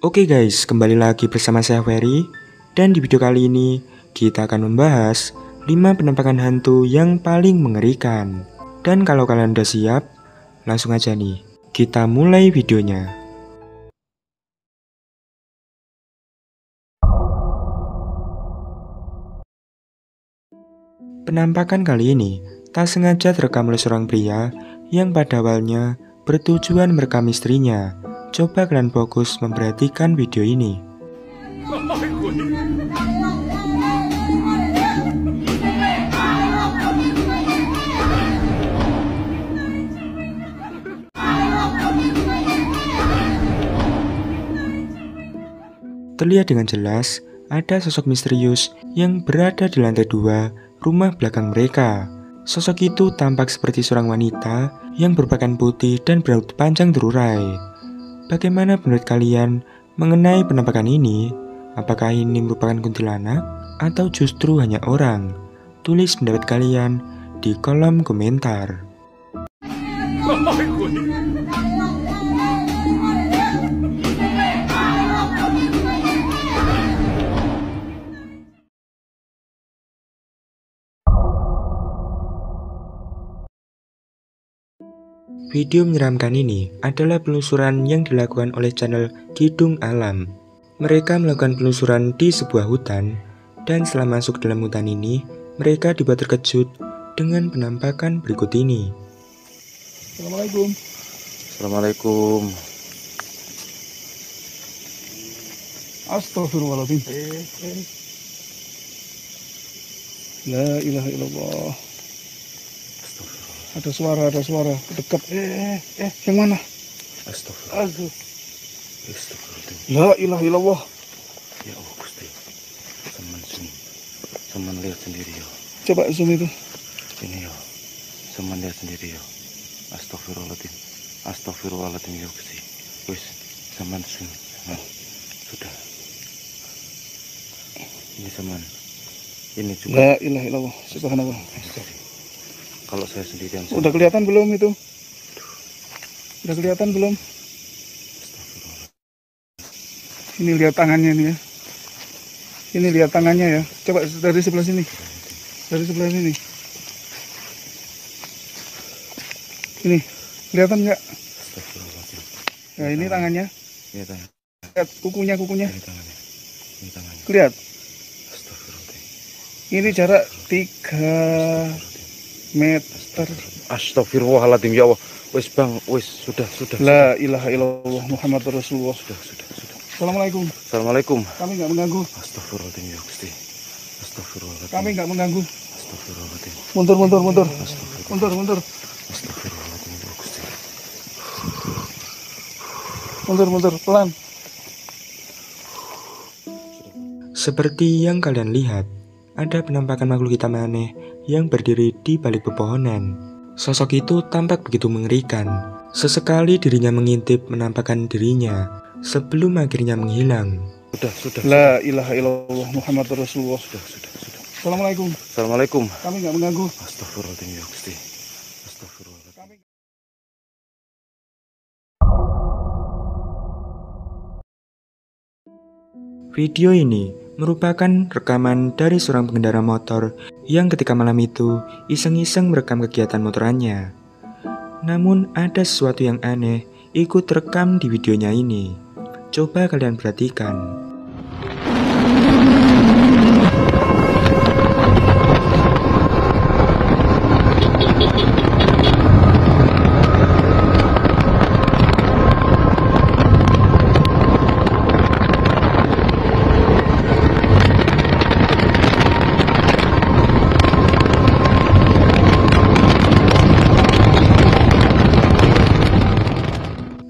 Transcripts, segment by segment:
Oke guys, kembali lagi bersama saya Ferry. Dan di video kali ini kita akan membahas 5 penampakan hantu yang paling mengerikan. Dan kalau kalian udah siap, langsung aja nih, kita mulai videonya. Penampakan kali ini tak sengaja terekam oleh seorang pria yang pada awalnya bertujuan merekam istrinya. Coba kalian fokus memperhatikan video ini. Terlihat dengan jelas ada sosok misterius yang berada di lantai 2 rumah belakang mereka. Sosok itu tampak seperti seorang wanita yang berpakaian putih dan berambut panjang terurai. Bagaimana menurut kalian mengenai penampakan ini? Apakah ini merupakan kuntilanak atau justru hanya orang? Tulis pendapat kalian di kolom komentar. Video menyeramkan ini adalah penelusuran yang dilakukan oleh channel Kidung Alam. Mereka melakukan penelusuran di sebuah hutan, dan setelah masuk dalam hutan ini, mereka dibuat terkejut dengan penampakan berikut ini. Assalamualaikum. Assalamualaikum. Astagfirullahaladzim. La ilaha illallah. Ada suara dekat. Yang mana? Astagfirullah. La ilaha illallah. Ya Allah Gusti. Saman lihat sendiri ya. Coba zoom itu. Ini ya. Saman lihat sendiri ya. Astagfirullahaladzim. Astagfirullahaladzim ya Gusti. Wis, saman zoom. Nah, sudah. Ini saman. Ini juga. La ilaha illallah. Subhanallah. Kalau saya sendirian. Udah kelihatan belum itu? Udah kelihatan belum? Ini lihat tangannya nih ya. Ini lihat tangannya ya. Coba dari sebelah sini. Dari sebelah sini. Ini kelihatan nggak? Nah ini tangannya. Ini tangan. Lihat kukunya. Ini tangannya. Ini tangannya. Lihat. Astagfirullah. Ini jarak 3 meter. Astagfirullahaladzim ya Allah. Wis bang, wis sudah. La ilaha illallah Muhammad Rasulullah. Sudah. Assalamualaikum. Assalamualaikum. Kami nggak mengganggu. Astagfirullahaladzim ya Gusti. Astagfirullahaladzim. Kami nggak mengganggu. Astagfirullahaladzim. Mundur. Astagfirullahaladzim. Mundur. Astagfirullahaladzim ya Gusti. Mundur. Pelan. Seperti yang kalian lihat, ada penampakan makhluk hitam aneh yang berdiri di balik pepohonan. Sosok itu tampak begitu mengerikan. Sesekali dirinya mengintip menampakkan dirinya sebelum akhirnya menghilang. Sudah. La ilaha illallah Muhammad Rasulullah. Sudah. Assalamualaikum. Assalamualaikum. Kami nggak mengganggu. Astagfirullahaladzim ya Gusti. Astagfirullahaladzim. Video ini merupakan rekaman dari seorang pengendara motor yang ketika malam itu iseng-iseng merekam kegiatan motorannya. Namun ada sesuatu yang aneh ikut rekam di videonya ini. Coba kalian perhatikan.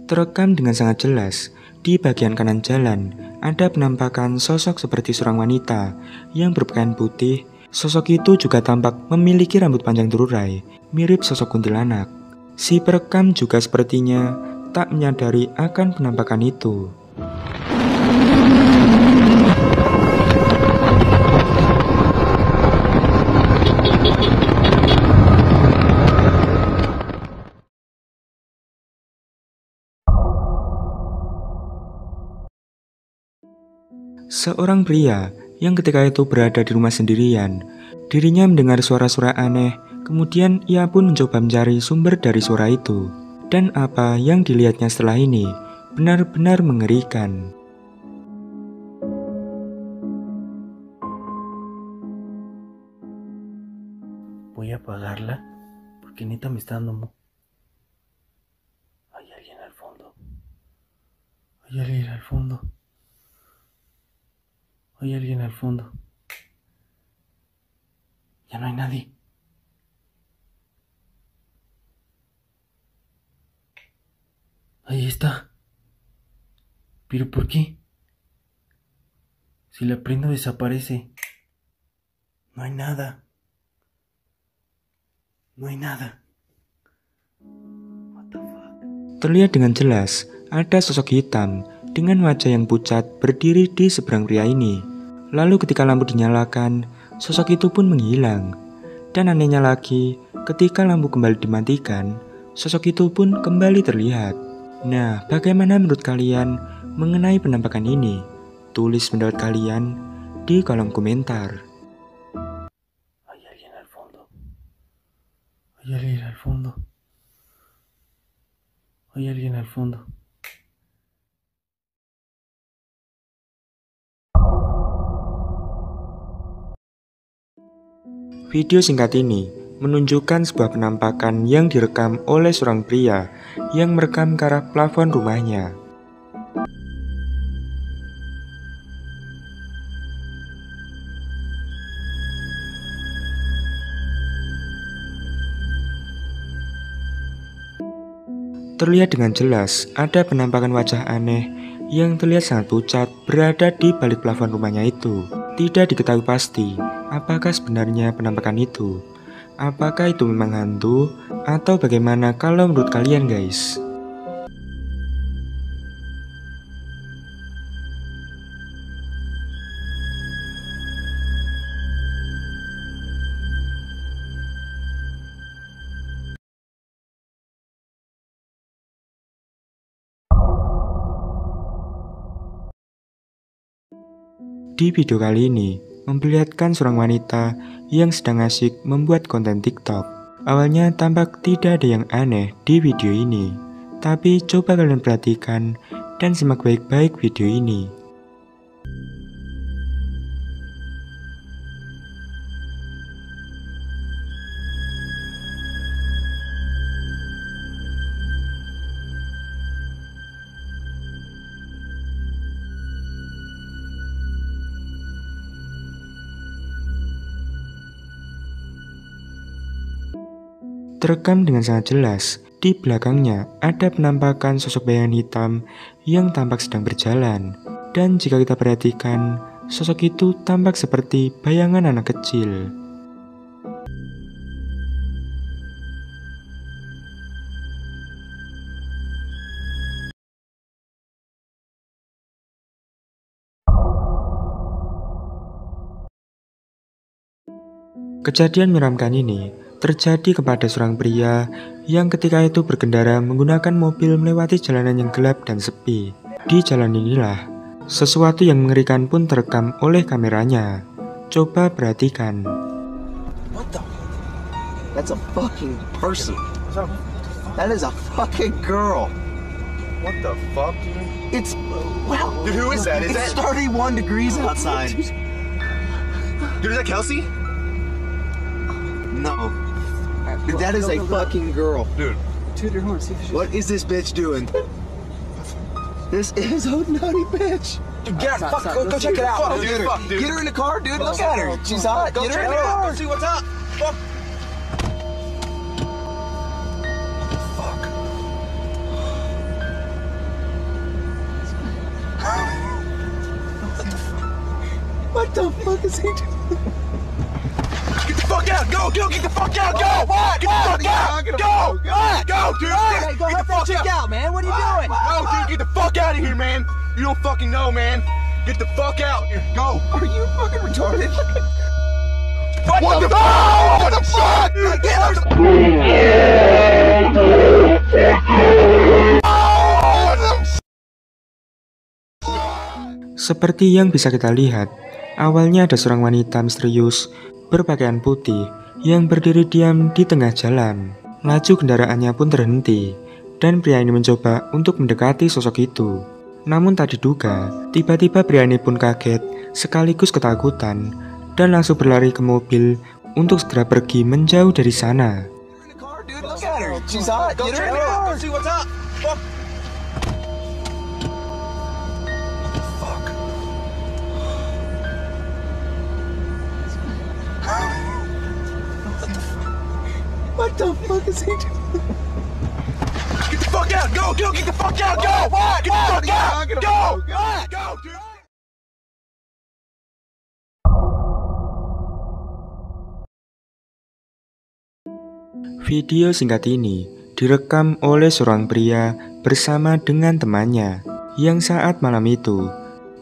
Terekam dengan sangat jelas, di bagian kanan jalan ada penampakan sosok seperti seorang wanita yang berpakaian putih. Sosok itu juga tampak memiliki rambut panjang terurai, mirip sosok kuntilanak. Si perekam juga sepertinya tak menyadari akan penampakan itu. Seorang pria yang ketika itu berada di rumah sendirian, dirinya mendengar suara-suara aneh, kemudian ia pun mencoba mencari sumber dari suara itu. Dan apa yang dilihatnya setelah ini benar-benar mengerikan. Voy a apagarla porque neta me está dando. Hay alguien al fondo. Hay alguien al fondo. Hay alguien al fondo. Ya no hay nadie. Ahí está. ¿Pero por qué? Si la prendo desaparece. No hay nada. No hay nada. What the fuck? Terlihat dengan jelas ada sosok hitam dengan wajah yang pucat berdiri di seberang pria ini. Lalu ketika lampu dinyalakan, sosok itu pun menghilang. Dan anehnya lagi, ketika lampu kembali dimatikan, sosok itu pun kembali terlihat. Nah, bagaimana menurut kalian mengenai penampakan ini? Tulis pendapat kalian di kolom komentar. Hay alguien al fondo. Hay alguien al fondo. Hay alguien al fondo. Video singkat ini menunjukkan sebuah penampakan yang direkam oleh seorang pria yang merekam ke arah plafon rumahnya. Terlihat dengan jelas ada penampakan wajah aneh yang terlihat sangat pucat berada di balik plafon rumahnya itu. Tidak diketahui pasti apakah sebenarnya penampakan itu. Apakah itu memang hantu atau bagaimana kalau menurut kalian guys? Di video kali ini, memperlihatkan seorang wanita yang sedang asik membuat konten TikTok. Awalnya tampak tidak ada yang aneh di video ini, tapi coba kalian perhatikan dan simak baik-baik video ini. Terekam dengan sangat jelas, di belakangnya ada penampakan sosok bayangan hitam yang tampak sedang berjalan. Dan jika kita perhatikan, sosok itu tampak seperti bayangan anak kecil. Kejadian menyeramkan ini terjadi kepada seorang pria yang ketika itu berkendara menggunakan mobil melewati jalanan yang gelap dan sepi. Di jalan inilah, sesuatu yang mengerikan pun terekam oleh kameranya. Coba perhatikan. What the? That's a fucking person. That is a fucking girl. What the fuck, dude? It's, well, Dude, who is that? Is it's that 31 degrees outside. dude? Is that Kelsey? No. Dude, that is a fucking girl. Dude, What is this bitch doing? This is a nutty bitch. dude, get out! Fuck, go check it out. Fuck, dude, fuck, dude. Get her in the car, dude. Look at her. She's hot. Go Get her check in it the out. car. Go see what's up. Fuck. Fuck. What the fuck is he doing? Get the fuck out! Go! Get the fuck out! Go! What? Get the fuck out! Go! Go, dude! Hey, go Get help the fuck that chick out, man. What are you doing? No, dude, get the fuck out of here, man! You don't fucking know, man. Get the fuck out! Go! Are you fucking retarded? What the fuck? What the fuck? Get out! Seperti yang bisa kita lihat, awalnya ada seorang wanita misterius berpakaian putih yang berdiri diam di tengah jalan. Laju kendaraannya pun terhenti, dan pria ini mencoba untuk mendekati sosok itu. Namun tak diduga, tiba-tiba pria ini pun kaget sekaligus ketakutan dan langsung berlari ke mobil untuk segera pergi menjauh dari sana. Dude, look at her. She's hot. Get her in the car. See what's up. Fuck. What the fuck is he doing? Get the fuck out. Go. Get the fuck out. Go. What? Get the fuck out. Go. What? Go, dude. Video singkat ini direkam oleh seorang pria bersama dengan temannya yang saat malam itu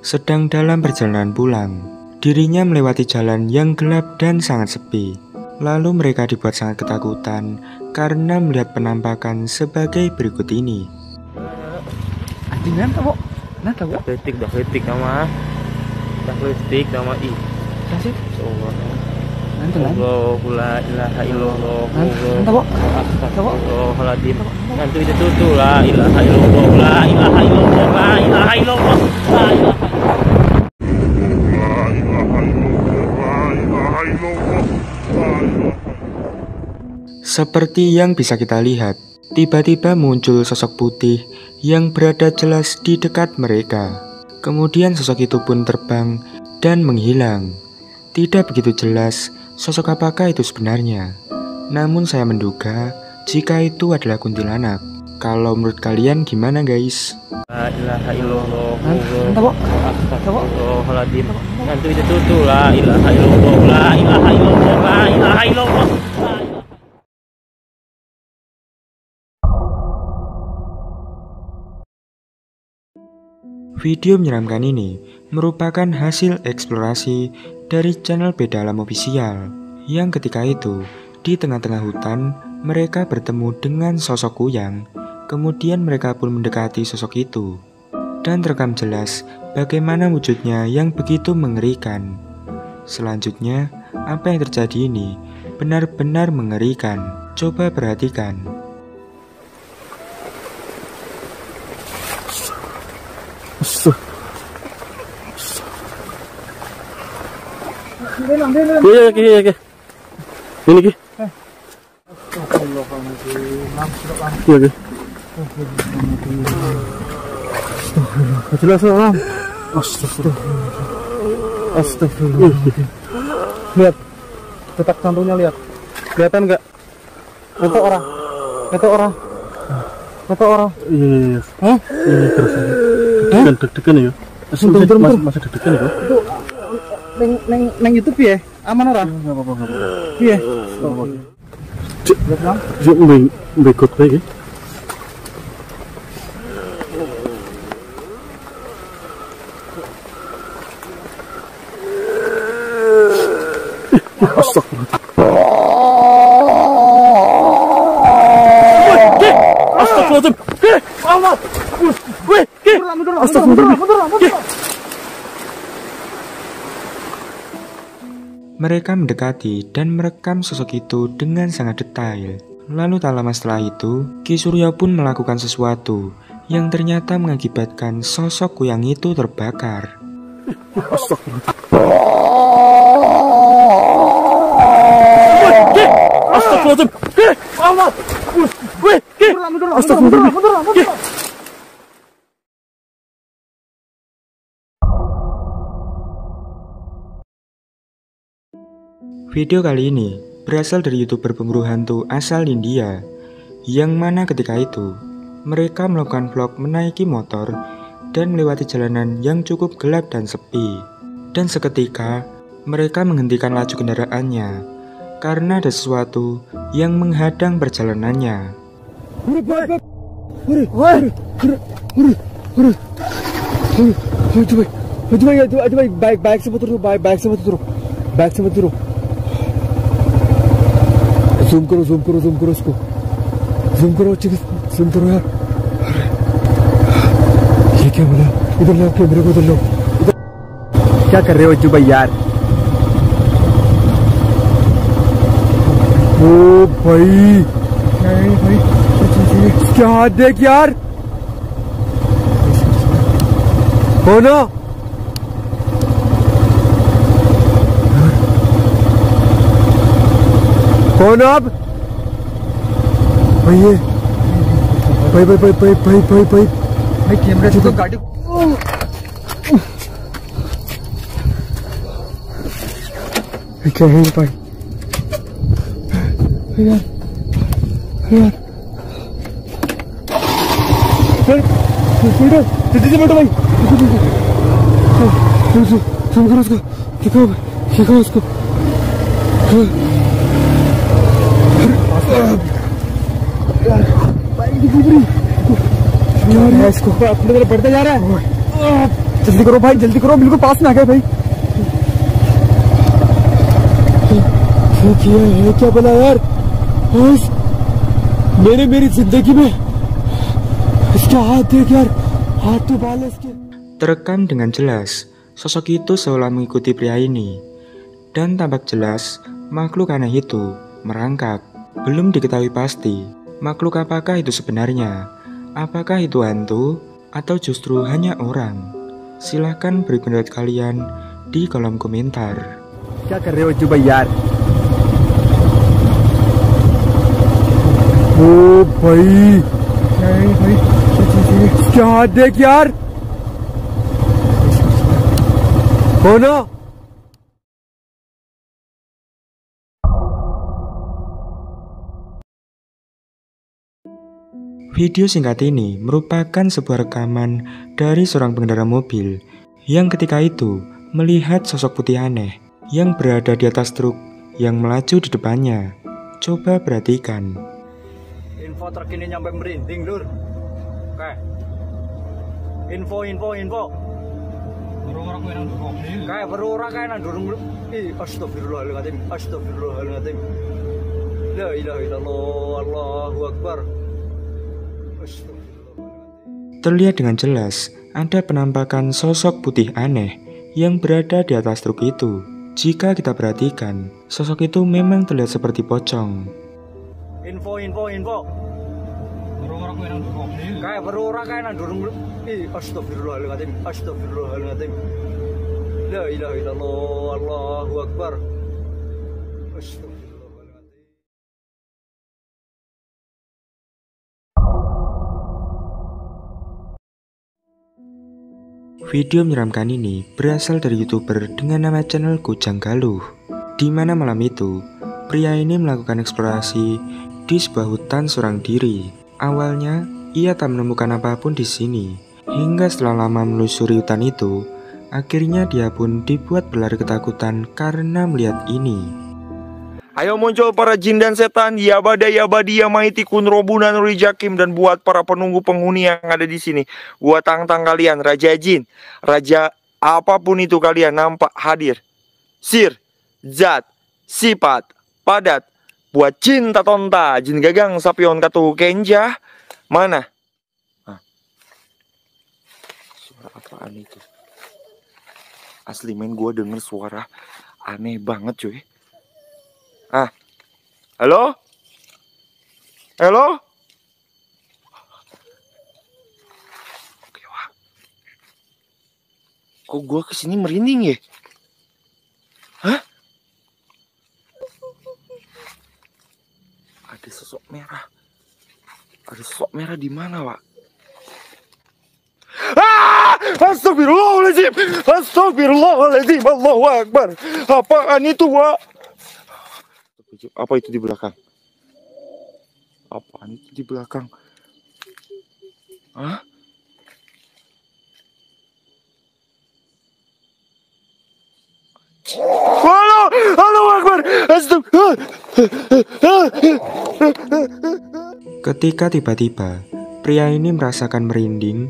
sedang dalam perjalanan pulang. Dirinya melewati jalan yang gelap dan sangat sepi. Lalu mereka dibuat sangat ketakutan karena melihat penampakan sebagai berikut ini. Anjingan kok. Nah, tahu. Dah kritik nama ih. Kasih. Nanti lah. Allahu la ilaha illallah. Nanti kok. Astagfirullahaladzim. Nanti itu tuh la ilaha illallah. La ilaha illallah. La ilaha illallah. La ilaha Seperti yang bisa kita lihat, tiba-tiba muncul sosok putih yang berada jelas di dekat mereka. Kemudian sosok itu pun terbang dan menghilang. Tidak begitu jelas sosok apakah itu sebenarnya. Namun saya menduga jika itu adalah kuntilanak. Kalau menurut kalian gimana guys? La ilaha illallah. Nanti kok. Astagfirullahaladzim. Nanti itu tuh la ilaha illallah. La ilaha illallah. La ilaha illallah. Video menyeramkan ini merupakan hasil eksplorasi dari channel Beda Alam Official, yang ketika itu di tengah-tengah hutan mereka bertemu dengan sosok kuyang. Kemudian mereka pun mendekati sosok itu dan terekam jelas bagaimana wujudnya yang begitu mengerikan. Selanjutnya, apa yang terjadi ini benar-benar mengerikan. Coba perhatikan. Iya. Ini ki. Iya ki. Jelas orang. Astagfirullah. Lihat. Detak jantungnya lihat. Kelihatan enggak? Itu orang. Iya. Hah? Ini terus. Deg-degan ya. Masih deg-degan ya. Itu neng YouTube ya? Aman orang? Enggak apa-apa. Iya. Yuk mbekot bae iki. Astagfirullahaladzim. Mereka mendekati dan merekam sosok itu dengan sangat detail. Lalu tak lama setelah itu, Ki Suryo pun melakukan sesuatu yang ternyata mengakibatkan sosok kuyang itu terbakar. Astagfirullahaladzim. Astagfirullahaladzim. Video kali ini berasal dari YouTuber pemburu hantu asal India, yang mana ketika itu mereka melakukan vlog menaiki motor dan melewati jalanan yang cukup gelap dan sepi. Dan seketika mereka menghentikan laju kendaraannya karena ada sesuatu yang menghadang perjalanannya. Baik semua turun. Zoom करो उसको zoom करो यार ये क्या बोला इधर लो कैमरे को इधर लो क्या कर रहे हो जुबा यार? ओ भाई, भाई क्या हाथ देख यार। कौन हो? कौन हो आप? भाई ये भाई भाई भाई भाई भाई भाई भाई भाई कैमरा से तो गाड़ी क्या है भाई? यार यार बैठो जल्दी से बैठो भाई। फोन करो उसको, दिखाओ उसको। यार इसको अपने तरफ बढ़ता जा रहा है। जल्दी करो भाई, जल्दी करो, बिल्कुल पास में आ गए भाई। किया है क्या बना यार मैंने मेरी जिंदगी में। इसके हाथ देख यार, हाथ तो बाल इसके। Terekam dengan jelas, sosok itu seolah mengikuti pria ini. Dan tampak jelas, makhluk aneh itu merangkak. Belum diketahui pasti, makhluk apakah itu sebenarnya. Apakah itu hantu, atau justru hanya orang? Silahkan beri pendapat kalian di kolom komentar. क्या कर रहे हो जुबा यार? ओ भाई, भाई क्या हाथ देख यार। कौन हो? Video singkat ini merupakan sebuah rekaman dari seorang pengendara mobil yang ketika itu melihat sosok putih aneh yang berada di atas truk yang melaju di depannya. Coba perhatikan. Info terkini nyampe merinding lur. Oke. Info. Kayak berora kayak nang durung. Astagfirullahaladzim. La ilaha illallah, Allahu Akbar. Terlihat dengan jelas ada penampakan sosok putih aneh yang berada di atas truk itu. Jika kita perhatikan, sosok itu memang terlihat seperti pocong. Info. Kayak berora kayak nang durung. Astagfirullahaladzim. La ilaha illallah, Allahu Akbar. Video menyeramkan ini berasal dari YouTuber dengan nama channel Kujang Galuh, di mana malam itu pria ini melakukan eksplorasi di sebuah hutan seorang diri. Awalnya ia tak menemukan apapun di sini, hingga setelah lama menelusuri hutan itu, akhirnya dia pun dibuat berlari ketakutan karena melihat ini. Ayo muncul para jin dan setan, ya badai ya maiti kun robunan rijakim, dan buat para penunggu penghuni yang ada di sini. Gua tantang kalian, raja jin, raja apapun itu kalian nampak hadir. Sir, zat, sifat, padat, buat jin tatonta, jin gagang sapion katu kenja. Mana? Suara apaan itu? Asli men, gua denger suara aneh banget cuy. Halo? Oke, wah. Kok gue kesini merinding ya? Hah? Ada sosok merah. Di mana, Wak? Astagfirullahaladzim, Allahu Akbar. Apaan itu, Wak? Apa itu di belakang? Apaan itu di belakang? Hah? Halo Akbar. Ketika tiba-tiba pria ini merasakan merinding,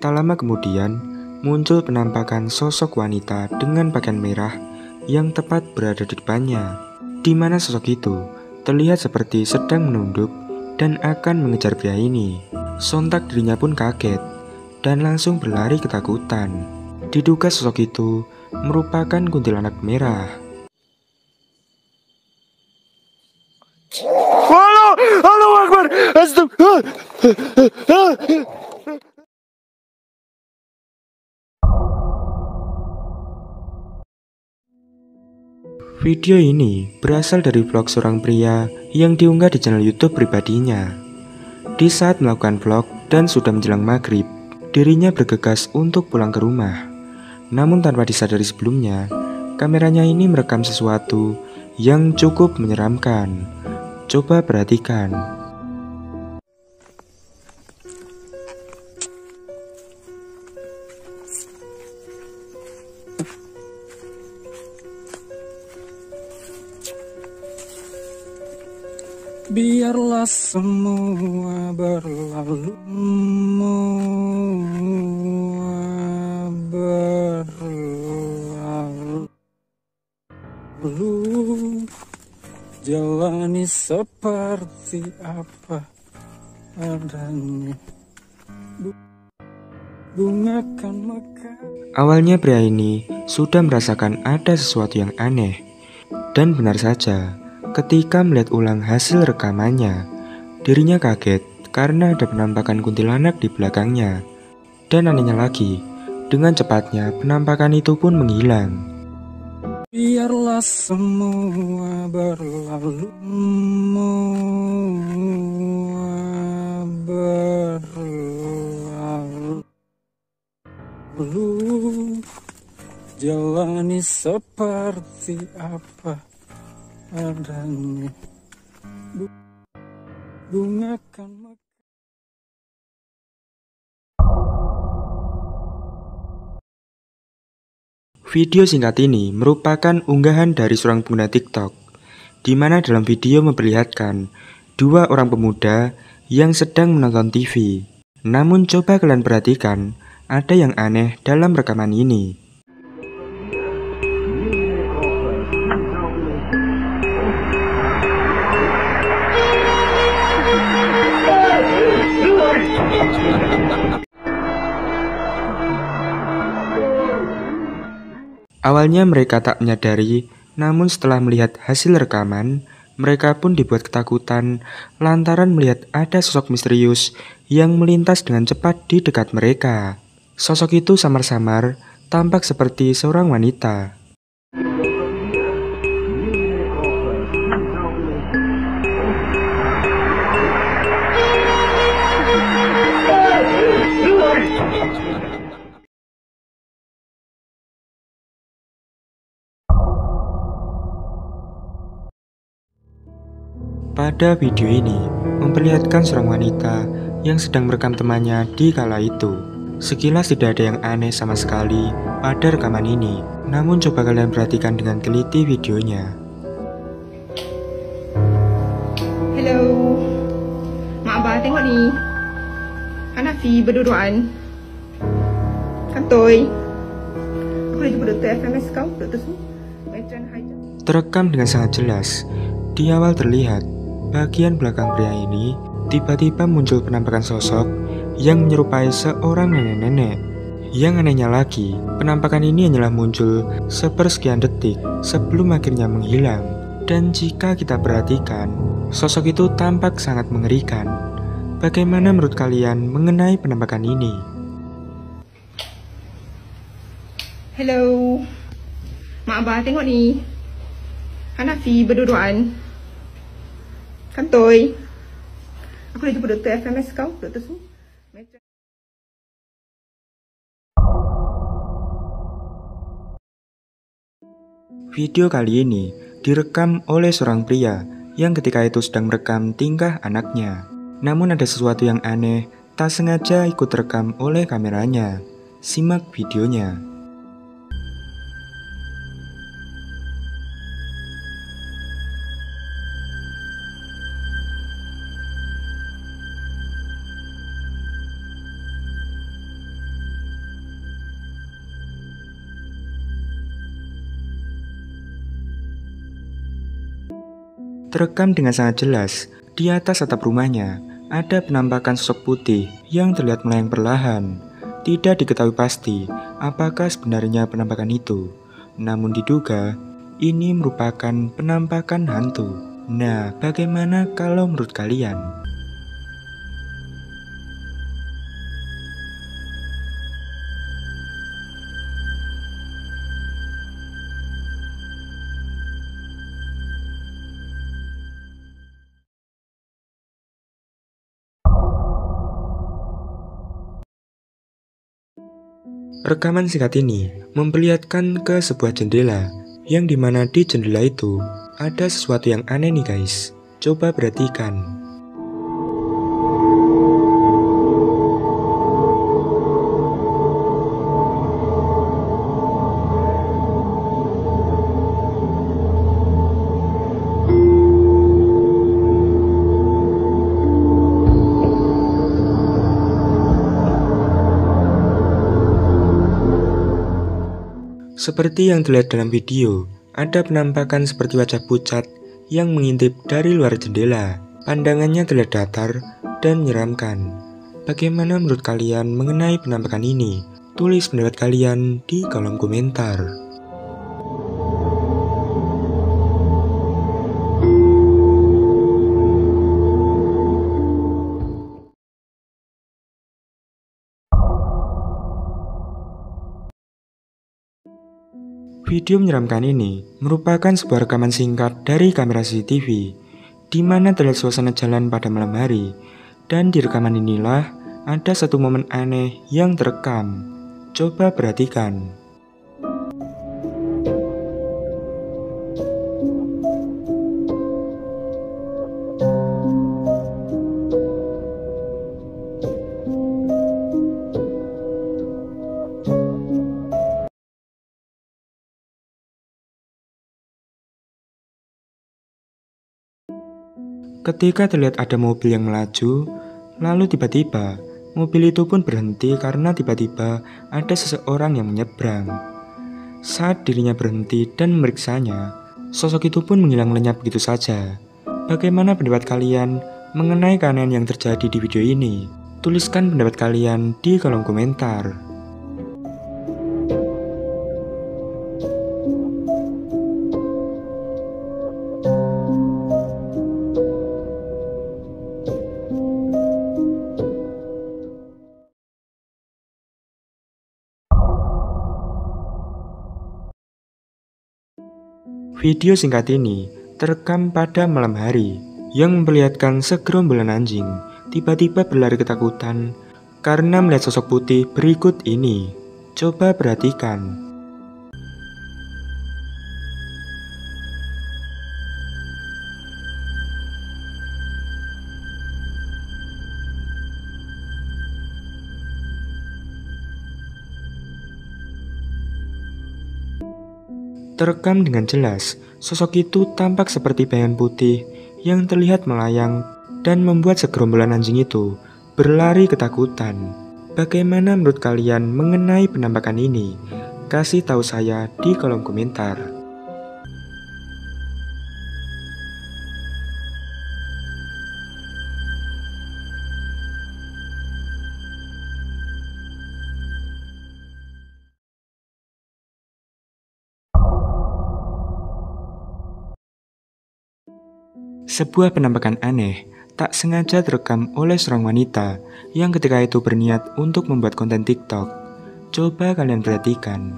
tak lama kemudian muncul penampakan sosok wanita dengan pakaian merah yang tepat berada di depannya, di mana sosok itu terlihat seperti sedang menunduk dan akan mengejar pria ini. Sontak dirinya pun kaget dan langsung berlari ketakutan. Diduga sosok itu merupakan kuntilanak merah. Halo Akbar. Video ini berasal dari vlog seorang pria yang diunggah di channel YouTube pribadinya. Di saat melakukan vlog dan sudah menjelang maghrib, dirinya bergegas untuk pulang ke rumah. Namun tanpa disadari sebelumnya, kameranya ini merekam sesuatu yang cukup menyeramkan. Coba perhatikan. Biarlah semua berlalu, jalani seperti apa adanya. Bunga kan mekar. Awalnya pria ini sudah merasakan ada sesuatu yang aneh. Dan benar saja, ketika melihat ulang hasil rekamannya, dirinya kaget karena ada penampakan kuntilanak di belakangnya. Dan anehnya lagi, dengan cepatnya penampakan itu pun menghilang. Biarlah semua berlalu, jalani seperti apa adanya. Bunga kan mekar. Video singkat ini merupakan unggahan dari seorang pengguna TikTok, di mana dalam video memperlihatkan dua orang pemuda yang sedang menonton TV. Namun coba kalian perhatikan, ada yang aneh dalam rekaman ini. Awalnya mereka tak menyadari, namun setelah melihat hasil rekaman, mereka pun dibuat ketakutan lantaran melihat ada sosok misterius yang melintas dengan cepat di dekat mereka. Sosok itu samar-samar tampak seperti seorang wanita. Pada video ini, memperlihatkan seorang wanita yang sedang merekam temannya di kala itu. Sekilas tidak ada yang aneh sama sekali pada rekaman ini, namun coba kalian perhatikan dengan teliti videonya. Hello, Mak Abah tengok ni. Hanafi berduaan. Kantoi. Aku dah jumpa Dr. FMS kau, Dr. Su. Terekam dengan sangat jelas. Di awal terlihat bagian belakang pria ini tiba-tiba muncul penampakan sosok yang menyerupai seorang nenek-nenek. Yang anehnya lagi, penampakan ini hanyalah muncul sepersekian detik sebelum akhirnya menghilang. Dan jika kita perhatikan, sosok itu tampak sangat mengerikan. Bagaimana menurut kalian mengenai penampakan ini? Hello, Mak Abah tengok ni. Hanafi berduaan. Kantoi. Aku dah jumpa Dr. FMS kau, Dr. Su. Video kali ini direkam oleh seorang pria yang ketika itu sedang merekam tingkah anaknya. Namun ada sesuatu yang aneh tak sengaja ikut rekam oleh kameranya. Simak videonya. Terekam dengan sangat jelas, di atas atap rumahnya ada penampakan sosok putih yang terlihat melayang perlahan. Tidak diketahui pasti apakah sebenarnya penampakan itu. namun diduga ini merupakan penampakan hantu. Nah, bagaimana kalau menurut kalian? Rekaman singkat ini memperlihatkan ke sebuah jendela, yang dimana di jendela itu ada sesuatu yang aneh nih guys. Coba perhatikan. Seperti yang terlihat dalam video, ada penampakan seperti wajah pucat yang mengintip dari luar jendela. Pandangannya terlihat datar dan menyeramkan. Bagaimana menurut kalian mengenai penampakan ini? Tulis pendapat kalian di kolom komentar. Video menyeramkan ini merupakan sebuah rekaman singkat dari kamera CCTV, di mana terlihat suasana jalan pada malam hari, dan di rekaman inilah ada satu momen aneh yang terekam. Coba perhatikan. Ketika terlihat ada mobil yang melaju, lalu tiba-tiba mobil itu pun berhenti karena tiba-tiba ada seseorang yang menyeberang. Saat dirinya berhenti dan memeriksanya, sosok itu pun menghilang lenyap begitu saja. Bagaimana pendapat kalian mengenai keanehan yang terjadi di video ini? Tuliskan pendapat kalian di kolom komentar. Video singkat ini terekam pada malam hari yang memperlihatkan segerombolan anjing tiba-tiba berlari ketakutan karena melihat sosok putih berikut ini. Coba perhatikan. Terekam dengan jelas, sosok itu tampak seperti bayangan putih yang terlihat melayang dan membuat segerombolan anjing itu berlari ketakutan. Bagaimana menurut kalian mengenai penampakan ini? Kasih tahu saya di kolom komentar. Sebuah penampakan aneh tak sengaja terekam oleh seorang wanita yang ketika itu berniat untuk membuat konten TikTok. Coba kalian perhatikan.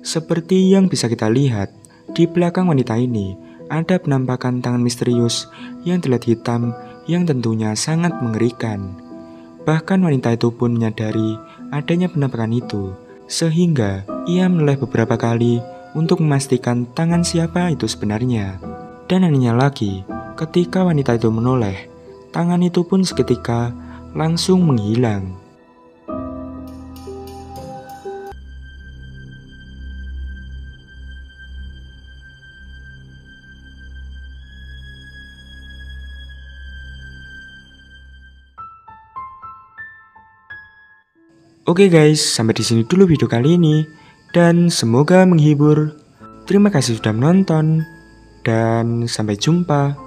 Seperti yang bisa kita lihat, di belakang wanita ini ada penampakan tangan misterius yang terlihat hitam yang tentunya sangat mengerikan. Bahkan wanita itu pun menyadari adanya penampakan itu, sehingga ia menoleh beberapa kali untuk memastikan tangan siapa itu sebenarnya. Dan anehnya lagi, ketika wanita itu menoleh, tangan itu pun seketika langsung menghilang. Oke guys, sampai di sini dulu video kali ini dan semoga menghibur. Terima kasih sudah menonton. dan sampai jumpa.